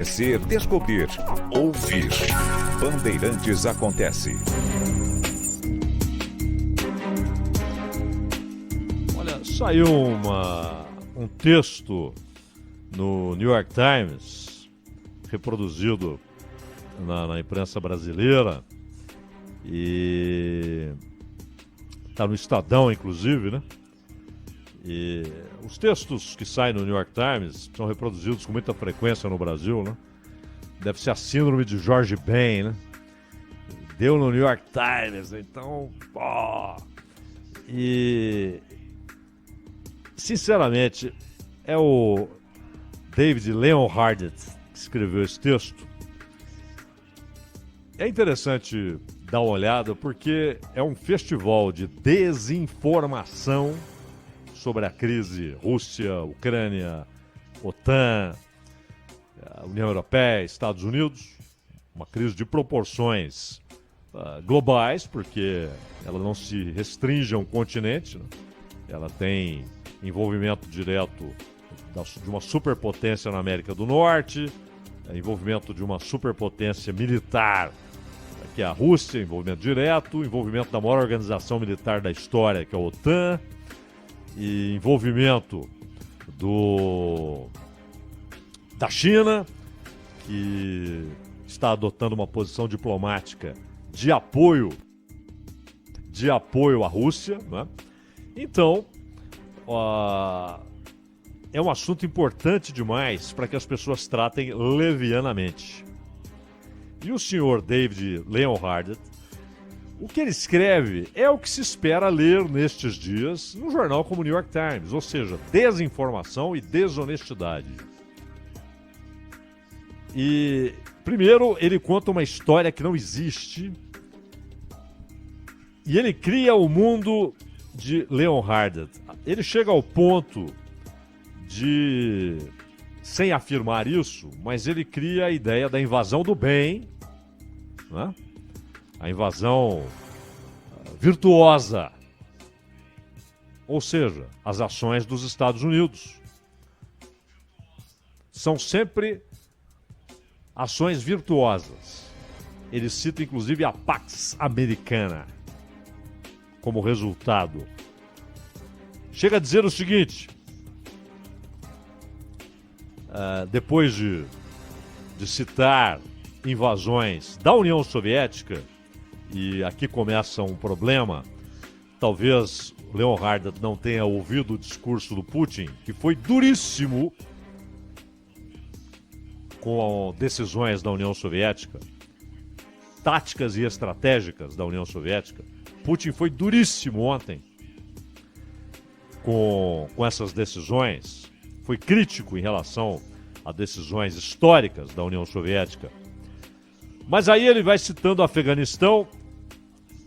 Conhecer, descobrir, ouvir. Bandeirantes acontece. Olha, saiu um texto no New York Times, reproduzido na imprensa brasileira, e está no Estadão, inclusive, né? E os textos que saem no New York Times são reproduzidos com muita frequência no Brasil, né? Deve ser a síndrome de Jorge Ben, né? Deu no New York Times, então, pô. E, sinceramente, é o David Leonhardt que escreveu esse texto. É interessante dar uma olhada porque é um festival de desinformação sobre a crise Rússia, Ucrânia, OTAN, União Europeia, Estados Unidos. Uma crise de proporções globais, porque ela não se restringe a um continente, né? Ela tem envolvimento direto de uma superpotência na América do Norte, envolvimento de uma superpotência militar, que é a Rússia, envolvimento direto, envolvimento da maior organização militar da história, que é a OTAN, e envolvimento da China, que está adotando uma posição diplomática de apoio à Rússia, né? Então, é um assunto importante demais para que as pessoas tratem levianamente. E o senhor David Leonhardt, o que ele escreve é o que se espera ler nestes dias num jornal como o New York Times, ou seja, desinformação e desonestidade. E, primeiro, ele conta uma história que não existe e ele cria o mundo de Leonhardt. Ele chega ao ponto de, sem afirmar isso, mas ele cria a ideia da invasão do bem, né? A invasão virtuosa, ou seja, as ações dos Estados Unidos. São sempre ações virtuosas. Ele cita inclusive a Pax Americana como resultado. Chega a dizer o seguinte, depois de citar invasões da União Soviética, e aqui começa um problema, talvez Leonhardt não tenha ouvido o discurso do Putin, que foi duríssimo com decisões da União Soviética, táticas e estratégicas da União Soviética. Putin foi duríssimo ontem com essas decisões, foi crítico em relação a decisões históricas da União Soviética. Mas aí ele vai citando o Afeganistão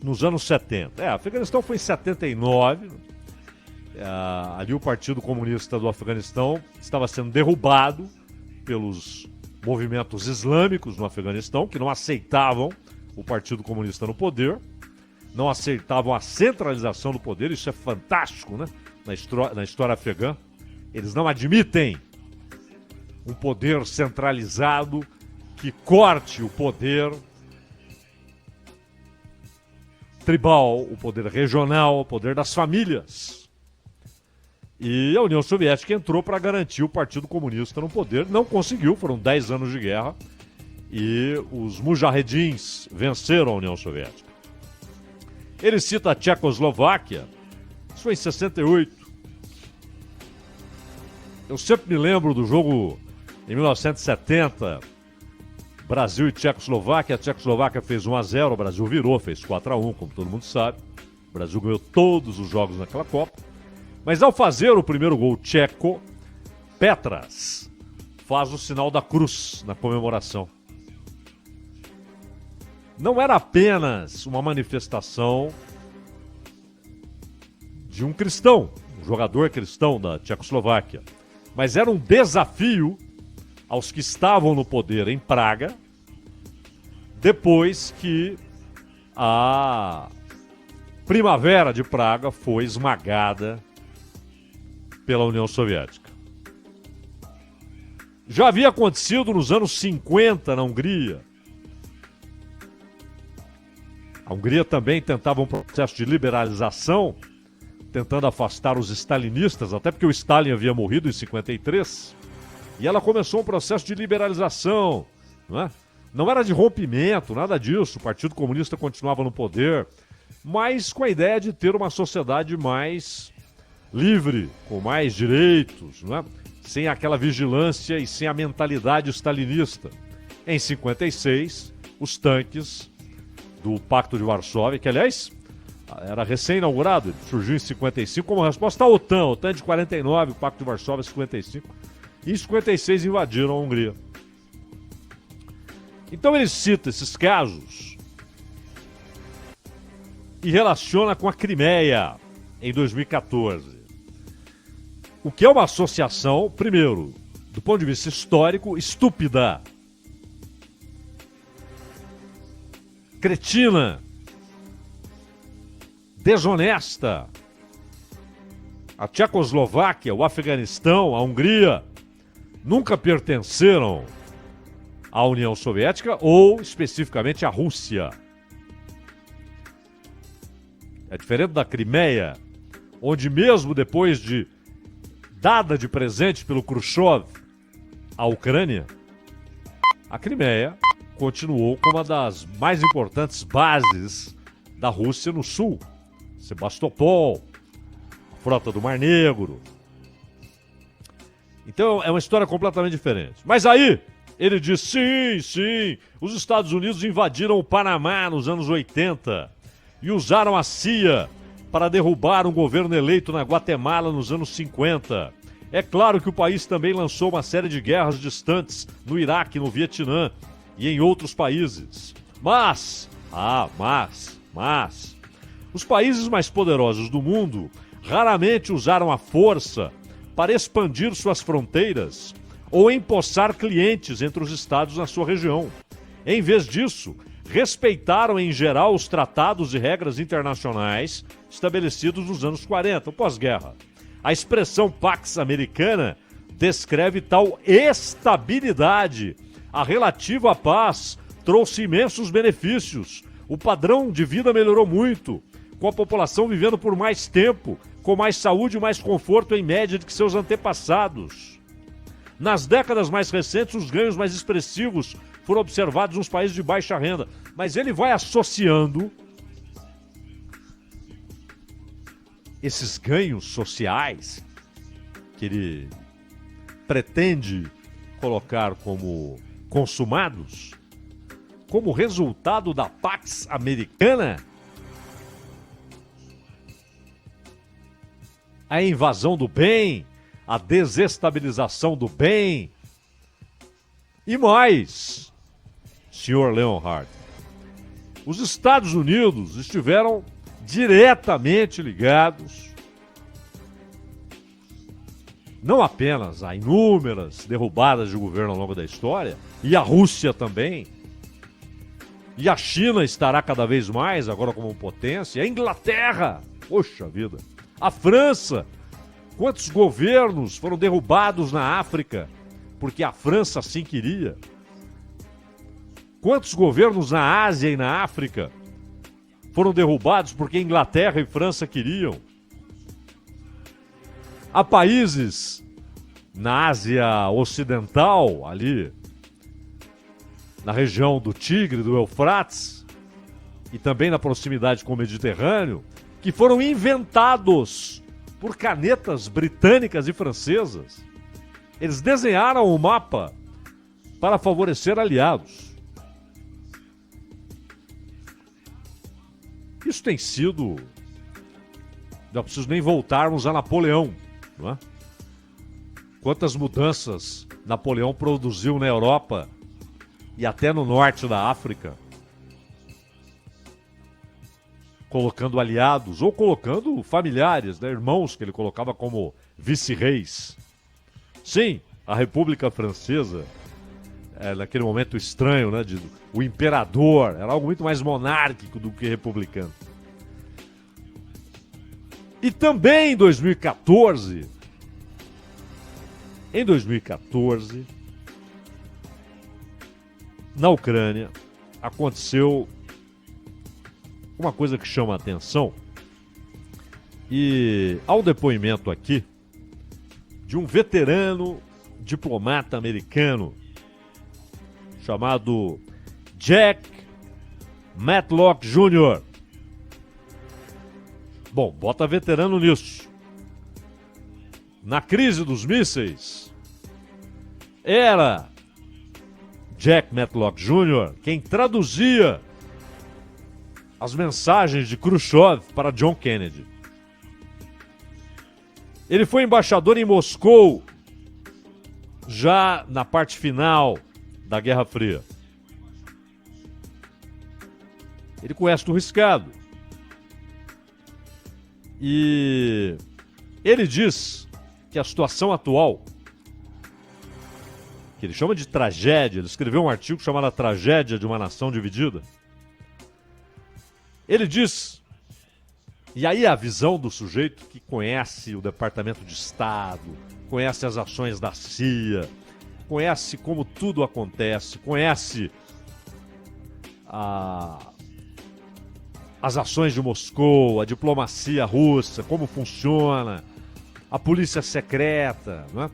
nos anos 70. O Afeganistão foi em 79. Ali o Partido Comunista do Afeganistão estava sendo derrubado pelos movimentos islâmicos no Afeganistão, que não aceitavam o Partido Comunista no poder, não aceitavam a centralização do poder. Isso é fantástico, né? Na história afegã. Eles não admitem um poder centralizado que corte o poder tribal, o poder regional, o poder das famílias. E a União Soviética entrou para garantir o Partido Comunista no poder. Não conseguiu, foram 10 anos de guerra. E os mujahedins venceram a União Soviética. Ele cita a Tchecoslováquia. Isso foi em 68. Eu sempre me lembro do jogo em 1970, Brasil e Tchecoslováquia. A Tchecoslováquia fez 1-0, o Brasil virou, fez 4-1, como todo mundo sabe. O Brasil ganhou todos os jogos naquela Copa. Mas ao fazer o primeiro gol tcheco, Petras faz o sinal da cruz na comemoração. Não era apenas uma manifestação de um cristão, um jogador cristão da Tchecoslováquia, mas era um desafio aos que estavam no poder em Praga, depois que a Primavera de Praga foi esmagada pela União Soviética. Já havia acontecido nos anos 50 na Hungria. A Hungria também tentava um processo de liberalização, tentando afastar os stalinistas, até porque o Stalin havia morrido em 53. E ela começou um processo de liberalização, não é? Não era de rompimento, nada disso. O Partido Comunista continuava no poder, mas com a ideia de ter uma sociedade mais livre, com mais direitos, não é? Sem aquela vigilância e sem a mentalidade stalinista. Em 56, os tanques do Pacto de Varsóvia, que aliás era recém-inaugurado, surgiu em 55 como resposta à OTAN. A OTAN é de 49, o Pacto de Varsóvia 55. E em 56 invadiram a Hungria. Então ele cita esses casos e relaciona com a Crimeia em 2014. O que é uma associação, primeiro, do ponto de vista histórico, estúpida, cretina, desonesta. A Tchecoslováquia, o Afeganistão, a Hungria nunca pertenceram à União Soviética ou especificamente à Rússia. É diferente da Crimeia, onde mesmo depois de dada de presente pelo Khrushchev à Ucrânia, a Crimeia continuou como uma das mais importantes bases da Rússia no sul. Sebastopol, a frota do Mar Negro. Então é uma história completamente diferente. Mas aí ele diz, sim, os Estados Unidos invadiram o Panamá nos anos 80 e usaram a CIA para derrubar um governo eleito na Guatemala nos anos 50. É claro que o país também lançou uma série de guerras distantes no Iraque, no Vietnã e em outros países. Mas, os países mais poderosos do mundo raramente usaram a força para expandir suas fronteiras ou empossar clientes entre os estados na sua região. Em vez disso, respeitaram em geral os tratados e regras internacionais estabelecidos nos anos 40, pós-guerra. A expressão Pax Americana descreve tal estabilidade. A relativa paz trouxe imensos benefícios. O padrão de vida melhorou muito, com a população vivendo por mais tempo, com mais saúde e mais conforto em média do que seus antepassados. Nas décadas mais recentes, os ganhos mais expressivos foram observados nos países de baixa renda. Mas ele vai associando esses ganhos sociais que ele pretende colocar como consumados como resultado da Pax Americana, a invasão do bem, a desestabilização do bem e mais, Sr. Leonhard. Os Estados Unidos estiveram diretamente ligados não apenas a inúmeras derrubadas de governo ao longo da história, e a Rússia também, e a China estará cada vez mais agora como potência, a Inglaterra, poxa vida, a França, quantos governos foram derrubados na África porque a França assim queria? Quantos governos na Ásia e na África foram derrubados porque Inglaterra e França queriam? Há países na Ásia Ocidental, ali, na região do Tigre, do Eufrates, e também na proximidade com o Mediterrâneo, que foram inventados por canetas britânicas e francesas. Eles desenharam o mapa para favorecer aliados. Isso tem sido... Não preciso nem voltarmos a Napoleão, não é? Quantas mudanças Napoleão produziu na Europa e até no norte da África, colocando aliados ou colocando familiares, né, irmãos que ele colocava como vice-reis. Sim, a República Francesa, naquele momento estranho, né, o imperador, era algo muito mais monárquico do que republicano. E também em 2014, na Ucrânia aconteceu uma coisa que chama a atenção. E há um depoimento aqui de um veterano diplomata americano chamado Jack Matlock Jr. Bom, bota veterano nisso. Na crise dos mísseis, era Jack Matlock Jr. quem traduzia as mensagens de Khrushchev para John Kennedy. Ele foi embaixador em Moscou já na parte final da Guerra Fria. Ele conhece o riscado. E ele diz que a situação atual, que ele chama de tragédia, ele escreveu um artigo chamado A Tragédia de uma Nação Dividida. Ele diz, e aí a visão do sujeito que conhece o Departamento de Estado, conhece as ações da CIA, conhece como tudo acontece, conhece as ações de Moscou, a diplomacia russa, como funciona, a polícia secreta, né?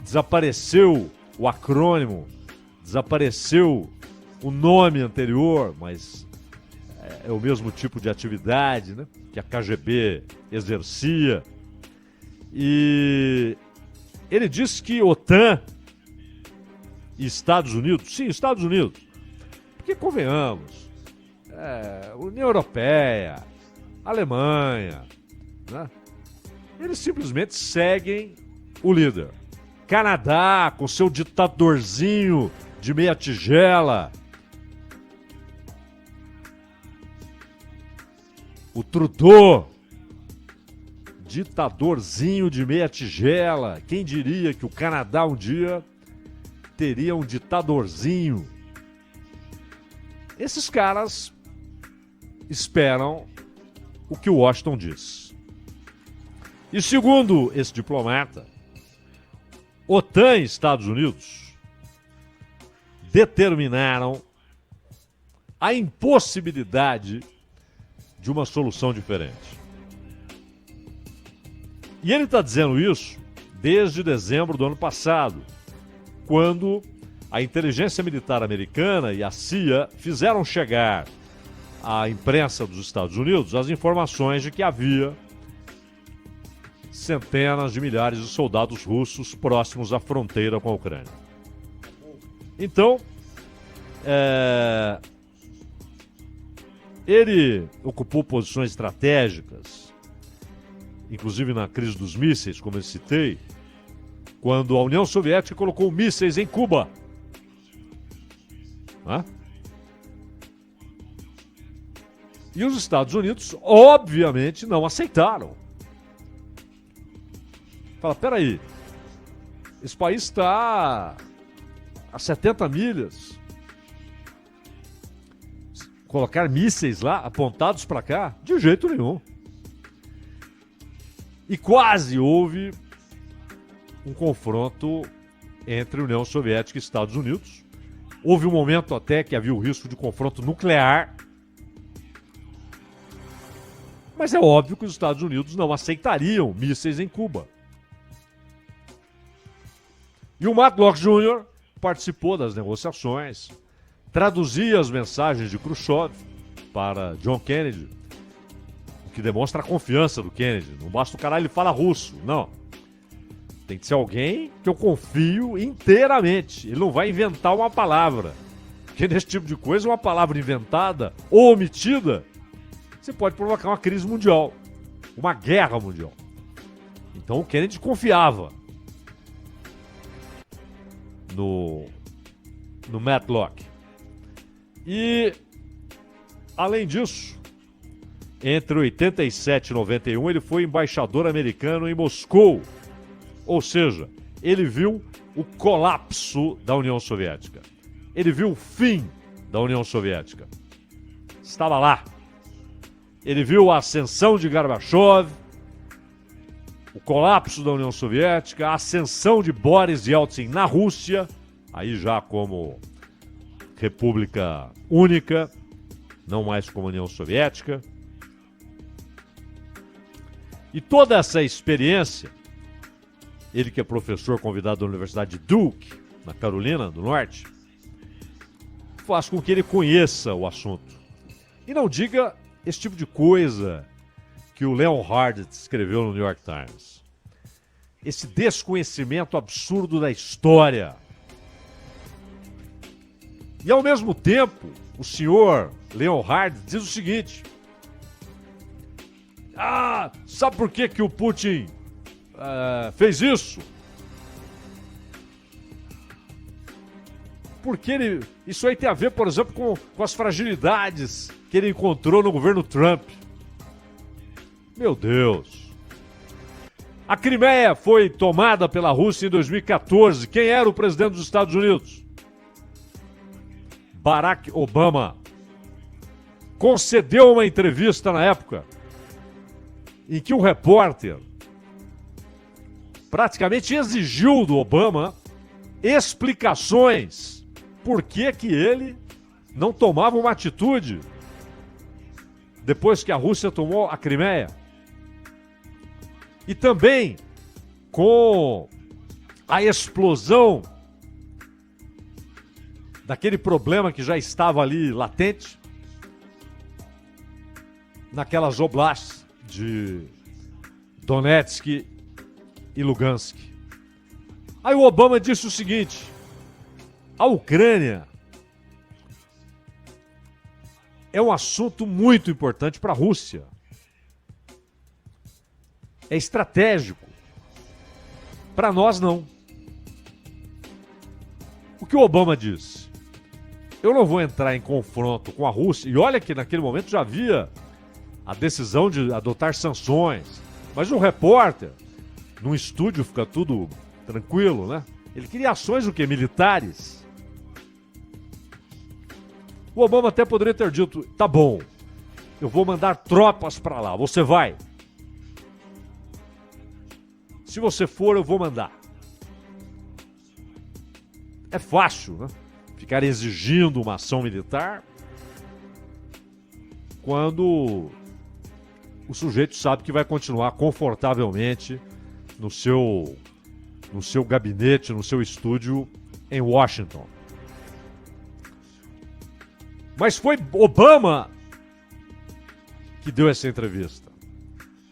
Desapareceu o acrônimo, desapareceu o nome anterior, mas é o mesmo tipo de atividade, né, que a KGB exercia. E ele disse que OTAN e Estados Unidos, sim, Estados Unidos, porque convenhamos, União Europeia, Alemanha, né, eles simplesmente seguem o líder. Canadá, com seu ditadorzinho de meia tigela. O Trudeau, ditadorzinho de meia tigela. Quem diria que o Canadá um dia teria um ditadorzinho? Esses caras esperam o que o Washington diz. E segundo esse diplomata, OTAN e Estados Unidos determinaram a impossibilidade de uma solução diferente. E ele está dizendo isso desde dezembro do ano passado, quando a inteligência militar americana e a CIA fizeram chegar à imprensa dos Estados Unidos as informações de que havia centenas de milhares de soldados russos próximos à fronteira com a Ucrânia. Então, ele ocupou posições estratégicas, inclusive na crise dos mísseis, como eu citei, quando a União Soviética colocou mísseis em Cuba. Né? E os Estados Unidos, obviamente, não aceitaram. Fala, peraí, esse país está a 70 milhas. Colocar mísseis lá, apontados para cá? De jeito nenhum. E quase houve um confronto entre União Soviética e Estados Unidos. Houve um momento até que havia o risco de confronto nuclear. Mas é óbvio que os Estados Unidos não aceitariam mísseis em Cuba. E o Matlock Jr. participou das negociações, traduzia as mensagens de Khrushchev para John Kennedy, o que demonstra a confiança do Kennedy. Não basta o cara ele fala russo, não. Tem que ser alguém que eu confio inteiramente. Ele não vai inventar uma palavra. Porque nesse tipo de coisa, uma palavra inventada ou omitida, você pode provocar uma crise mundial, uma guerra mundial. Então o Kennedy confiava no Matlock. E, além disso, entre 87 e 91, ele foi embaixador americano em Moscou. Ou seja, ele viu o colapso da União Soviética. Ele viu o fim da União Soviética. Estava lá. Ele viu a ascensão de Gorbachev, o colapso da União Soviética, a ascensão de Boris Yeltsin na Rússia, aí já como república única, não mais como União Soviética. E toda essa experiência, ele que é professor convidado da Universidade de Duke, na Carolina do Norte, faz com que ele conheça o assunto. E não diga esse tipo de coisa que o Leon Hardt escreveu no New York Times. Esse desconhecimento absurdo da história. E ao mesmo tempo, o senhor Leon Hardt diz o seguinte: sabe por que o Putin fez isso? Porque isso aí tem a ver, por exemplo, com as fragilidades que ele encontrou no governo Trump. Meu Deus. A Crimeia foi tomada pela Rússia em 2014. Quem era o presidente dos Estados Unidos? Barack Obama. Concedeu uma entrevista na época em que o repórter praticamente exigiu do Obama explicações por que ele não tomava uma atitude depois que a Rússia tomou a Crimeia. E também com a explosão daquele problema que já estava ali latente naquelas oblasts de Donetsk e Lugansk. Aí o Obama disse o seguinte: a Ucrânia é um assunto muito importante para a Rússia. É estratégico. Para nós, não. O que o Obama disse? Eu não vou entrar em confronto com a Rússia. E olha que naquele momento já havia a decisão de adotar sanções. Mas o repórter, num estúdio fica tudo tranquilo, né? Ele queria ações o quê? Militares. O Obama até poderia ter dito: tá bom, eu vou mandar tropas para lá, você vai. Se você for, eu vou mandar. É fácil, né? Ficar exigindo uma ação militar quando o sujeito sabe que vai continuar confortavelmente no seu gabinete, no seu estúdio em Washington. Mas foi Obama que deu essa entrevista.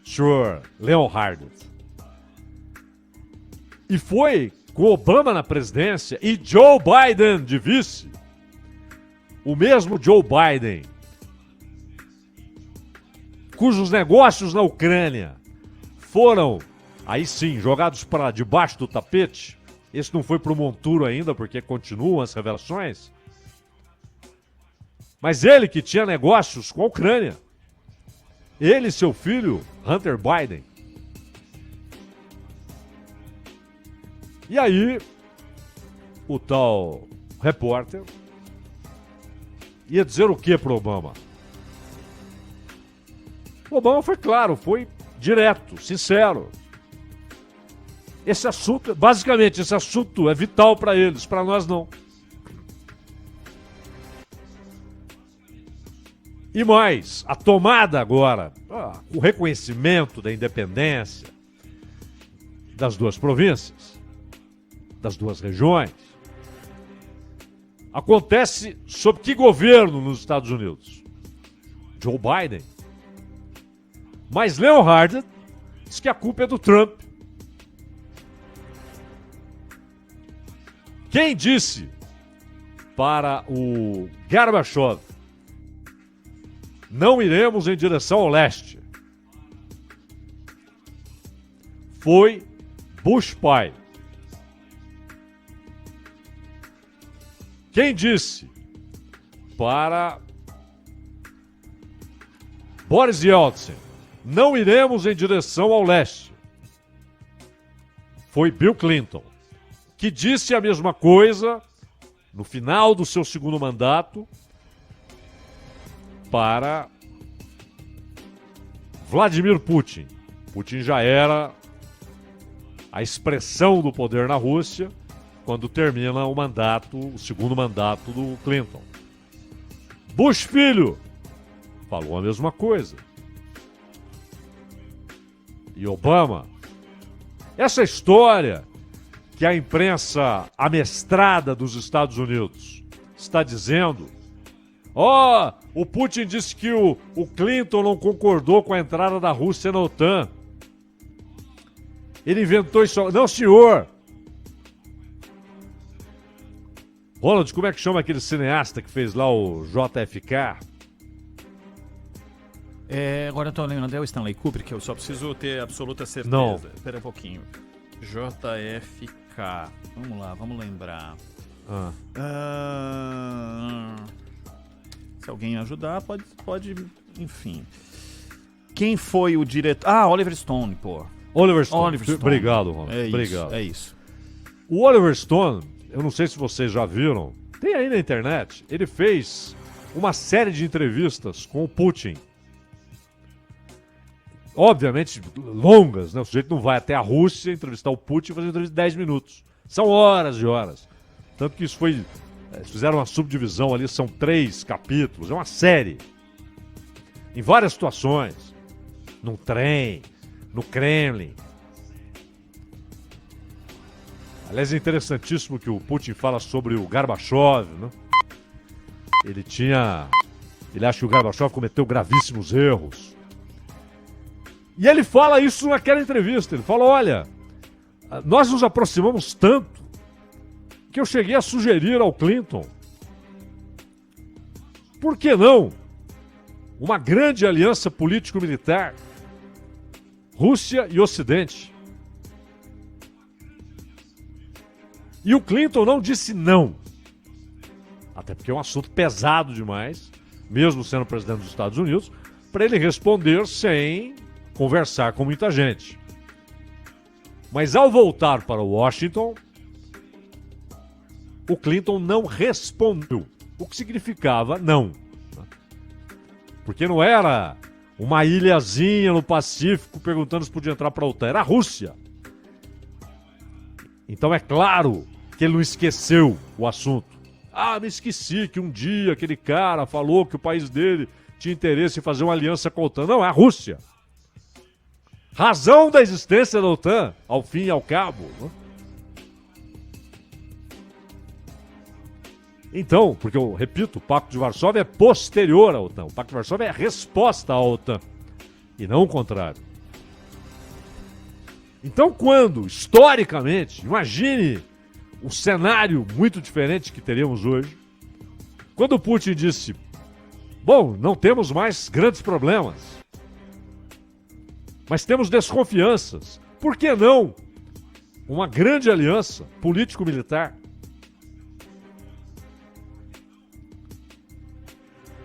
Sr. Leon Hardt. E foi com Obama na presidência e Joe Biden de vice. O mesmo Joe Biden, cujos negócios na Ucrânia foram, aí sim, jogados para debaixo do tapete. Esse não foi para o monturo ainda, porque continuam as revelações. Mas ele que tinha negócios com a Ucrânia. Ele e seu filho, Hunter Biden. E aí, o tal repórter ia dizer o que pro Obama? O Obama foi claro, foi direto, sincero. Esse assunto, basicamente, esse assunto é vital para eles, para nós não. E mais, a tomada agora, o reconhecimento da independência das duas províncias, das duas regiões, acontece sob que governo nos Estados Unidos? Joe Biden. Mas Leon Hardt diz que a culpa é do Trump. Quem disse para o Gorbachev: não iremos em direção ao leste? Foi Bush pai. Quem disse para Boris Yeltsin: não iremos em direção ao leste? Foi Bill Clinton, que disse a mesma coisa no final do seu segundo mandato para Vladimir Putin. Putin já era a expressão do poder na Rússia quando termina o segundo mandato do Clinton. Bush filho falou a mesma coisa. E Obama. Essa história que a imprensa amestrada dos Estados Unidos está dizendo: o Putin disse que o Clinton não concordou com a entrada da Rússia na OTAN. Ele inventou isso. Não, senhor! Ronald, como é que chama aquele cineasta que fez lá o JFK? Agora eu tô lembrando, é o Stanley Kubrick, eu só preciso ter absoluta certeza. Não. Espera um pouquinho. JFK. Vamos lá, vamos lembrar. Se alguém ajudar, pode, enfim. Quem foi o diretor? Oliver Stone, pô. Oliver Stone. Obrigado, Ronald. Obrigado. É isso. O Oliver Stone, eu não sei se vocês já viram, tem aí na internet, ele fez uma série de entrevistas com o Putin. Obviamente longas, né? O sujeito não vai até a Rússia entrevistar o Putin e fazer entrevista de 10 minutos. São horas e horas. Tanto que isso foi... Eles fizeram uma subdivisão ali, são 3 capítulos, é uma série. Em várias situações. Num trem, no Kremlin. Aliás, é interessantíssimo que o Putin fala sobre o Gorbachev, né? Ele acha que o Gorbachev cometeu gravíssimos erros. E ele fala isso naquela entrevista. Ele fala: olha, nós nos aproximamos tanto que eu cheguei a sugerir ao Clinton, por que não uma grande aliança político-militar, Rússia e Ocidente? E o Clinton não disse não. Até porque é um assunto pesado demais, mesmo sendo presidente dos Estados Unidos, para ele responder sem conversar com muita gente. Mas ao voltar para Washington, o Clinton não respondeu, o que significava não. Porque não era uma ilhazinha no Pacífico perguntando se podia entrar para a OTAN, era a Rússia. Então é claro que ele não esqueceu o assunto. Me esqueci que um dia aquele cara falou que o país dele tinha interesse em fazer uma aliança com a OTAN. Não, é a Rússia. Razão da existência da OTAN, ao fim e ao cabo. Né? Então, porque eu repito, o Pacto de Varsóvia é posterior à OTAN. O Pacto de Varsóvia é a resposta à OTAN. E não o contrário. Então, quando, historicamente, imagine o cenário muito diferente que teríamos hoje, quando o Putin disse: bom, não temos mais grandes problemas, mas temos desconfianças. Por que não uma grande aliança político-militar?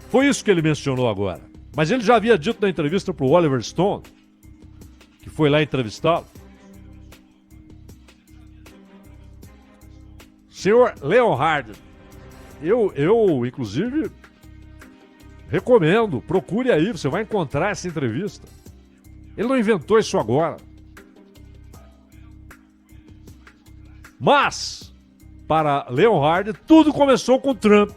Foi isso que ele mencionou agora. Mas ele já havia dito na entrevista para o Oliver Stone, que foi lá entrevistá-lo. Senhor Leonhard, eu inclusive recomendo, procure aí, você vai encontrar essa entrevista. Ele não inventou isso agora. Mas, para Leonhard, tudo começou com Trump.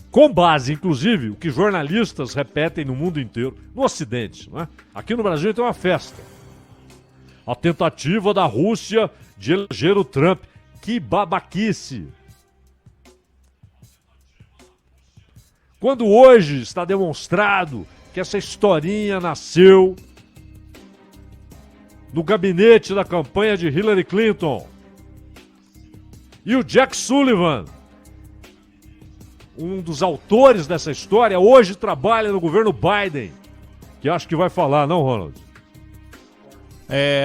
Com base, inclusive, o que jornalistas repetem no mundo inteiro, no Ocidente. Não é? Aqui no Brasil tem uma festa. A tentativa da Rússia de eleger o Trump. Que babaquice! Quando hoje está demonstrado que essa historinha nasceu no gabinete da campanha de Hillary Clinton. E o Jack Sullivan, um dos autores dessa história, hoje trabalha no governo Biden, que acho que vai falar, não, Ronald?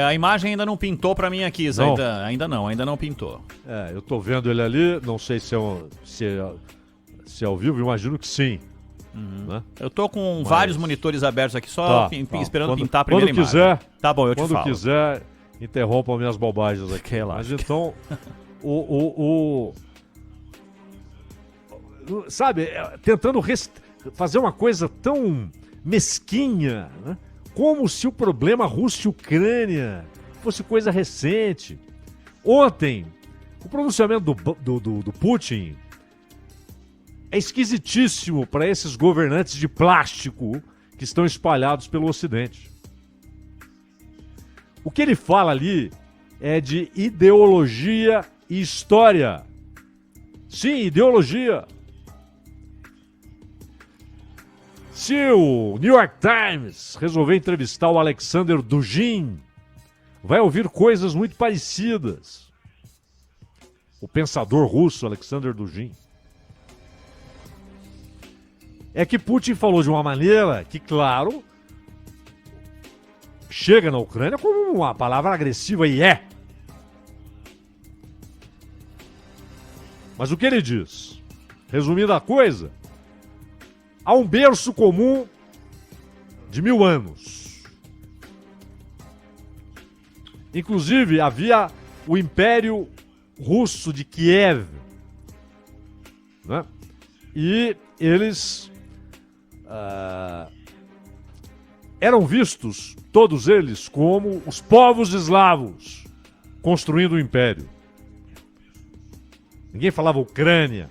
A imagem ainda não pintou pra mim aqui, Zé. Ainda não pintou. Eu tô vendo ele ali, não sei se é ao vivo, imagino que sim. Né? Eu tô com vários monitores abertos aqui, só esperando pintar a primeira imagem. Quando quiser, tá bom, eu te falo. Quando quiser, interrompa minhas bobagens aqui. Relaxa. Mas então, sabe, tentando fazer uma coisa tão mesquinha, né? Como se o problema Rússia e Ucrânia fosse coisa recente. Ontem, o pronunciamento do Putin é esquisitíssimo para esses governantes de plástico que estão espalhados pelo Ocidente. O que ele fala ali é de ideologia e história. Sim, ideologia. Se o New York Times resolver entrevistar o Alexander Dugin, vai ouvir coisas muito parecidas. O pensador russo Alexander Dugin. É que Putin falou de uma maneira que, claro, chega na Ucrânia como uma palavra agressiva, e é. Mas o que ele diz? Resumindo a coisa, há um berço comum de 1000 anos. Inclusive, havia o Império Russo de Kiev, né? E eles eram vistos, todos eles, como os povos eslavos construindo o império. Ninguém falava Ucrânia.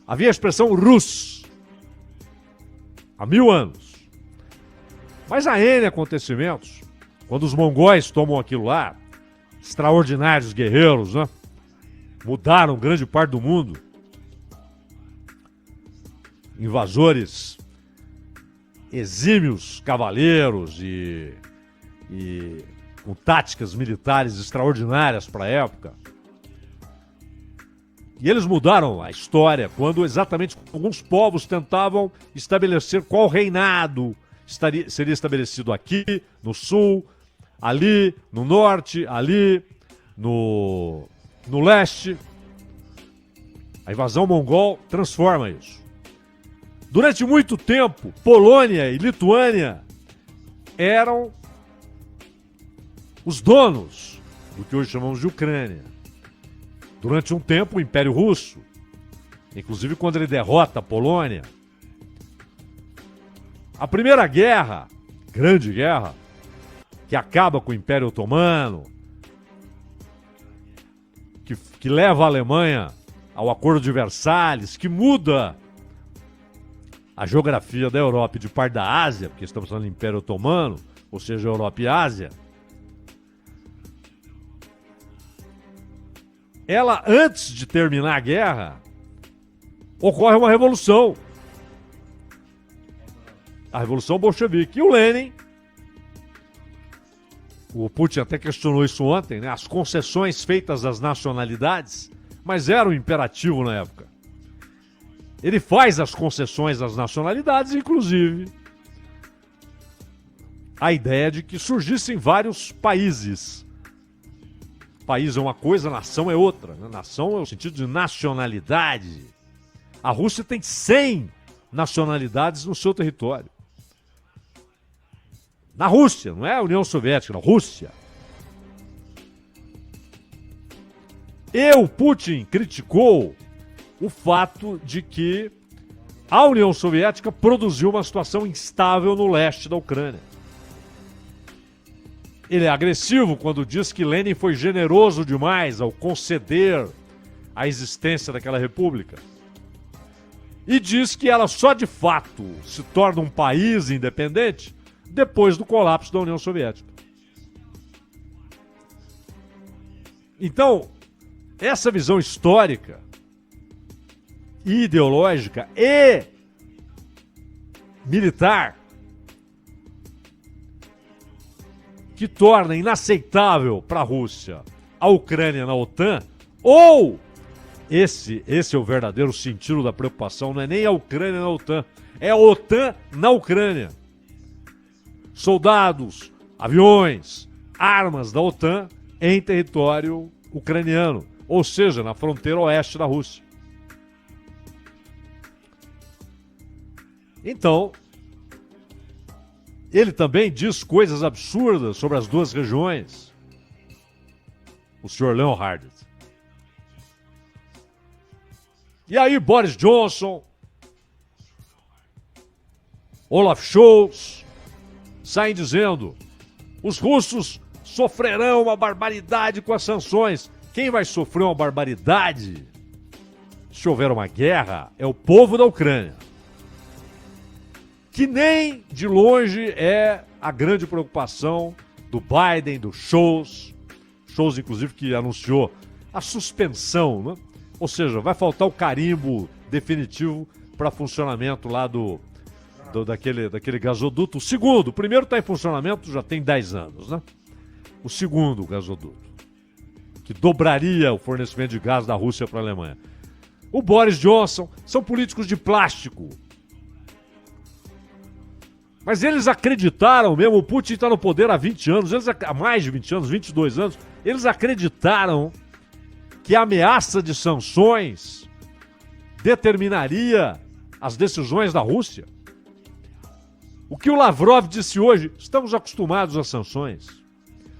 Havia a expressão Rus há 1000 anos. Mas há N acontecimentos, quando os mongóis tomam aquilo lá, extraordinários guerreiros, né? Mudaram grande parte do mundo. Invasores, exímios cavaleiros e com táticas militares extraordinárias para a época. E eles mudaram a história quando exatamente alguns povos tentavam estabelecer qual reinado seria estabelecido aqui, no sul, ali, no norte, ali, no leste. A invasão mongol transforma isso. Durante muito tempo, Polônia e Lituânia eram os donos do que hoje chamamos de Ucrânia. Durante um tempo, o Império Russo, inclusive quando ele derrota a Polônia. A Primeira Guerra, Grande Guerra, que acaba com o Império Otomano, que leva a Alemanha ao Acordo de Versalhes, que muda a geografia da Europa e de parte da Ásia, porque estamos falando do Império Otomano, ou seja, Europa e Ásia. Ela, antes de terminar a guerra, ocorre uma revolução. A Revolução Bolchevique. E o Lenin, o Putin até questionou isso ontem, né? As concessões feitas às nacionalidades, mas era um imperativo na época. Ele faz as concessões às nacionalidades, inclusive a ideia de que surgissem vários países. País é uma coisa, nação é outra. Nação é o sentido de nacionalidade. A Rússia tem 100 nacionalidades no seu território. Na Rússia, não é a União Soviética, na Rússia. E o Putin criticou o fato de que a União Soviética produziu uma situação instável no leste da Ucrânia. Ele é agressivo quando diz que Lenin foi generoso demais ao conceder a existência daquela república. E diz que ela só de fato se torna um país independente depois do colapso da União Soviética. Então, essa visão histórica, ideológica e militar que torna inaceitável para a Rússia a Ucrânia na OTAN, ou esse é o verdadeiro sentido da preocupação, não é nem a Ucrânia na OTAN, é a OTAN na Ucrânia. Soldados, aviões, armas da OTAN em território ucraniano, ou seja, na fronteira oeste da Rússia. Então, ele também diz coisas absurdas sobre as duas regiões. O senhor Leonhard. E aí Boris Johnson, Olaf Scholz, saem dizendo: os russos sofrerão uma barbaridade com as sanções. Quem vai sofrer uma barbaridade se houver uma guerra é o povo da Ucrânia, que nem de longe é a grande preocupação do Biden, do Scholz, inclusive que anunciou a suspensão, né? Ou seja, vai faltar o carimbo definitivo para funcionamento lá daquele gasoduto. O primeiro está em funcionamento já tem 10 anos, né? O segundo gasoduto, que dobraria o fornecimento de gás da Rússia para a Alemanha. O Boris Johnson, são políticos de plástico. Mas eles acreditaram mesmo, o Putin está no poder há 20 anos, há mais de 20 anos, 22 anos, eles acreditaram que a ameaça de sanções determinaria as decisões da Rússia. O que o Lavrov disse hoje, estamos acostumados às sanções.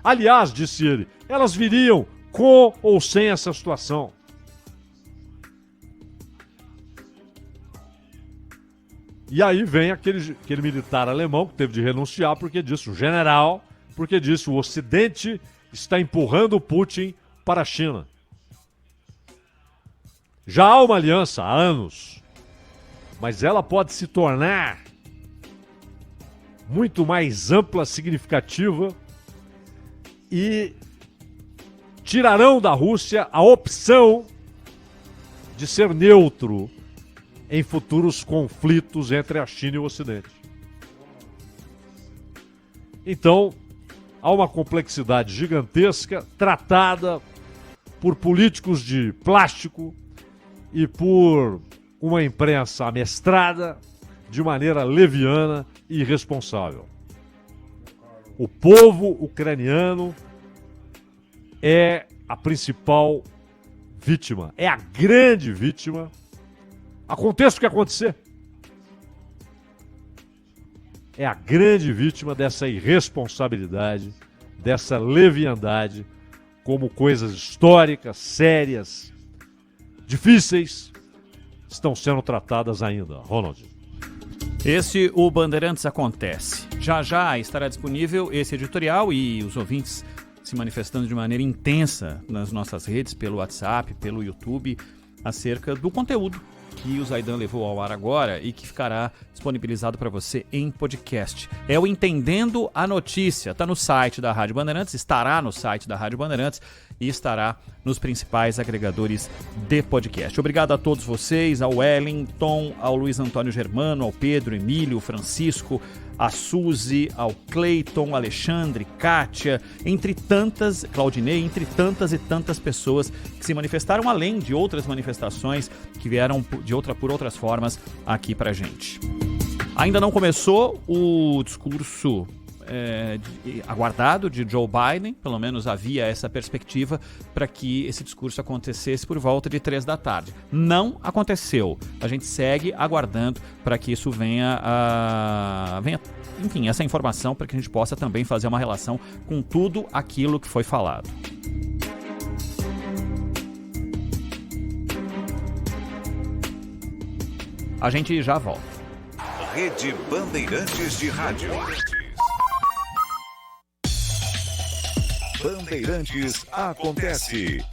Aliás, disse ele, elas viriam com ou sem essa situação. E aí vem aquele militar alemão que teve de renunciar porque disse, o general, porque disse o Ocidente está empurrando o Putin para a China. Já há uma aliança há anos, mas ela pode se tornar muito mais ampla, significativa e tirarão da Rússia a opção de ser neutro em futuros conflitos entre a China e o Ocidente. Então, há uma complexidade gigantesca tratada por políticos de plástico e por uma imprensa amestrada de maneira leviana e irresponsável. O povo ucraniano é a principal vítima, é a grande vítima. Aconteça o que acontecer. É a grande vítima dessa irresponsabilidade, dessa leviandade, como coisas históricas, sérias, difíceis, estão sendo tratadas ainda. Ronald. O Bandeirantes Acontece. Já já estará disponível esse editorial e os ouvintes se manifestando de maneira intensa nas nossas redes, pelo WhatsApp, pelo YouTube, acerca do conteúdo que o Zaidan levou ao ar agora e que ficará disponibilizado para você em podcast. É o Entendendo a Notícia. Está no site da Rádio Bandeirantes, estará no site da Rádio Bandeirantes e estará nos principais agregadores de podcast. Obrigado a todos vocês, ao Wellington, ao Luiz Antônio Germano, ao Pedro, Emílio, Francisco, a Suzy, ao Cleiton, Alexandre, Kátia, entre tantas, Claudinei, entre tantas e tantas pessoas que se manifestaram, além de outras manifestações que vieram por outras formas aqui pra gente. Ainda não começou o discurso aguardado de Joe Biden, pelo menos havia essa perspectiva para que esse discurso acontecesse por volta de 3 da tarde. Não aconteceu. A gente segue aguardando para que isso venha, enfim, essa informação para que a gente possa também fazer uma relação com tudo aquilo que foi falado. A gente já volta. Rede Bandeirantes de Rádio. Bandeirantes Acontece.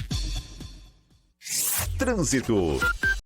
Trânsito.